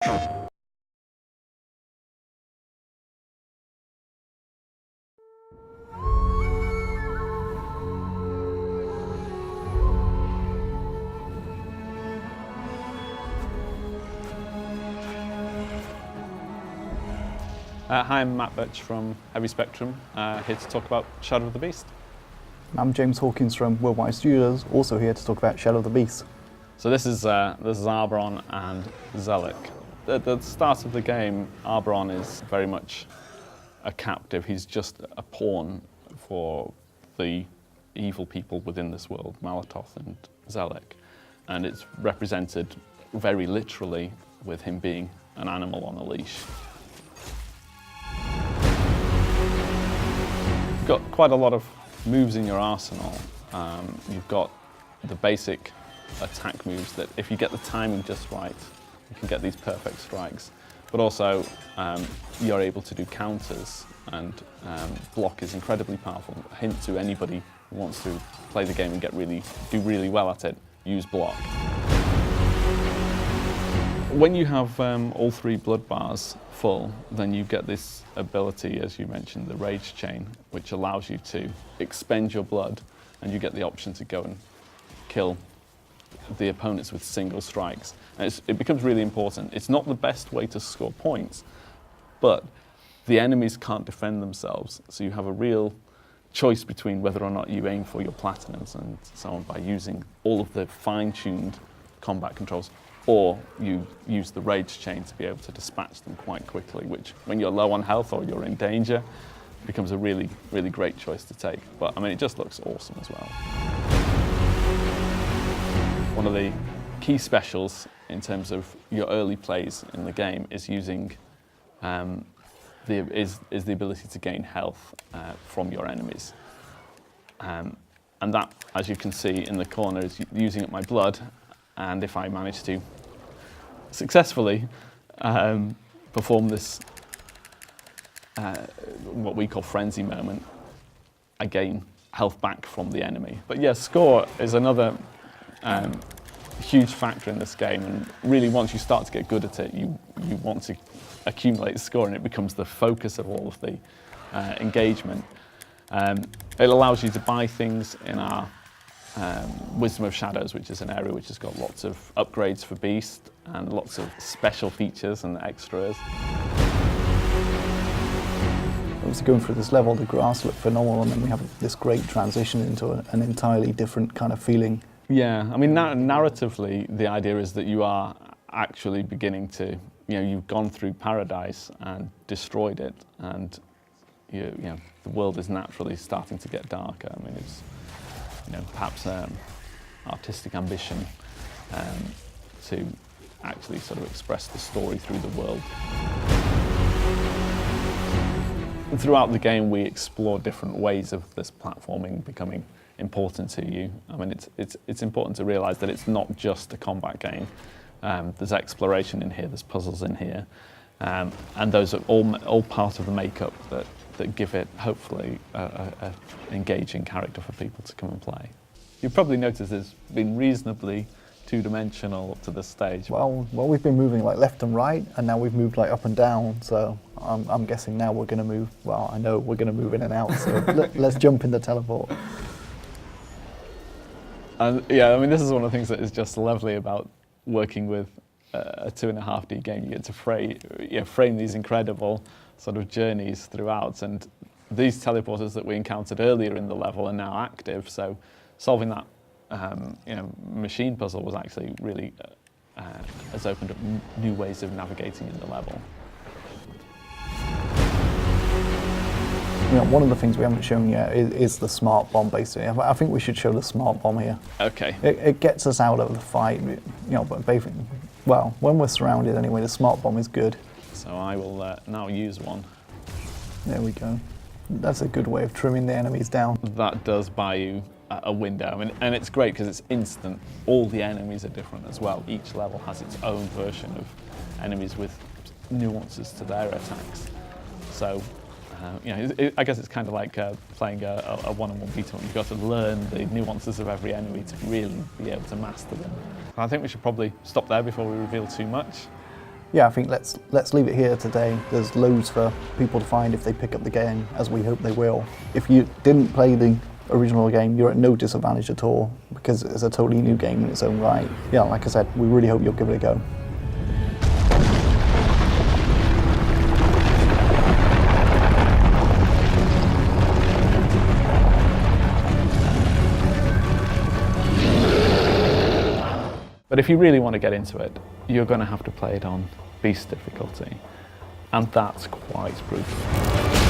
Hi, I'm Matt Birch from Heavy Spectrum, here to talk about Shadow of the Beast. I'm James Hawkins from Worldwide Studios, also here to talk about Shadow of the Beast. So this is Arboron and Zelik. At the start of the game, Arboron is very much a captive. He's just a pawn for the evil people within this world, Malatoth and Zelik. And it's represented very literally with him being an animal on a leash. You've got quite a lot of moves in your arsenal. You've got the basic attack moves that if you get the timing just right, you can get these perfect strikes. But also, you're able to do counters, and block is incredibly powerful. A hint to anybody who wants to play the game and do really well at it, use block. When you have all three blood bars full, then you get this ability, as you mentioned, the Rage Chain, which allows you to expend your blood, and you get the option to go and kill the opponents with single strikes. And it becomes really important. It's not the best way to score points, but the enemies can't defend themselves, so you have a real choice between whether or not you aim for your platinums and so on by using all of the fine-tuned combat controls, or you use the Rage Chain to be able to dispatch them quite quickly, which, when you're low on health or you're in danger, becomes a really, really great choice to take. But I mean, it just looks awesome as well. One of the key specials in terms of your early plays in the game is using the ability to gain health from your enemies. And that, as you can see in the corner, is using up my blood. And if I manage to successfully perform this, what we call frenzy moment, I gain health back from the enemy. But yeah, score is another huge factor in this game, and really once you start to get good at it, you want to accumulate score, and it becomes the focus of all of the engagement. It allows you to buy things in our Wisdom of Shadows, which is an area which has got lots of upgrades for Beast and lots of special features and extras. Obviously going through this level, the grass looked phenomenal, and then we have this great transition into an entirely different kind of feeling. Yeah, I mean, narratively, the idea is that you are actually beginning to, you've gone through paradise and destroyed it, and the world is naturally starting to get darker. I mean, it's perhaps artistic ambition to actually sort of express the story through the world. And throughout the game, we explore different ways of this platforming becoming important to you. I mean, it's important to realise that it's not just a combat game. There's exploration in here, there's puzzles in here, and those are all part of the makeup that give it, hopefully, a engaging character for people to come and play. You've probably noticed it's been reasonably two-dimensional up to this stage. Well, we've been moving like left and right, and now we've moved like up and down, so I'm guessing now we're going to move, well, I know we're going to move in and out, so let's jump in the teleport. And yeah, I mean, this is one of the things that is just lovely about working with a 2.5D game. You get to frame these incredible sort of journeys throughout, and these teleporters that we encountered earlier in the level are now active, so solving that machine puzzle was actually really has opened up new ways of navigating in the level. One of the things we haven't shown yet is the smart bomb, basically. I think we should show the smart bomb here. Okay. It gets us out of the fight, but basically, well, when we're surrounded anyway, the smart bomb is good. So I will now use one. There we go. That's a good way of trimming the enemies down. That does buy you a window, I mean, and it's great because it's instant. All the enemies are different as well. Each level has its own version of enemies with nuances to their attacks. So, I guess it's kind of like playing a one-on-one beat-em-up. You've got to learn the nuances of every enemy to really be able to master them. I think we should probably stop there before we reveal too much. yeah, I think let's leave it here today. There's loads for people to find if they pick up the game, as we hope they will. If you didn't play the original game, you're at no disadvantage at all, because it's a totally new game in its own right. Yeah, like I said, we really hope you'll give it a go. But if you really want to get into it, you're going to have to play it on Beast difficulty, and that's quite brutal.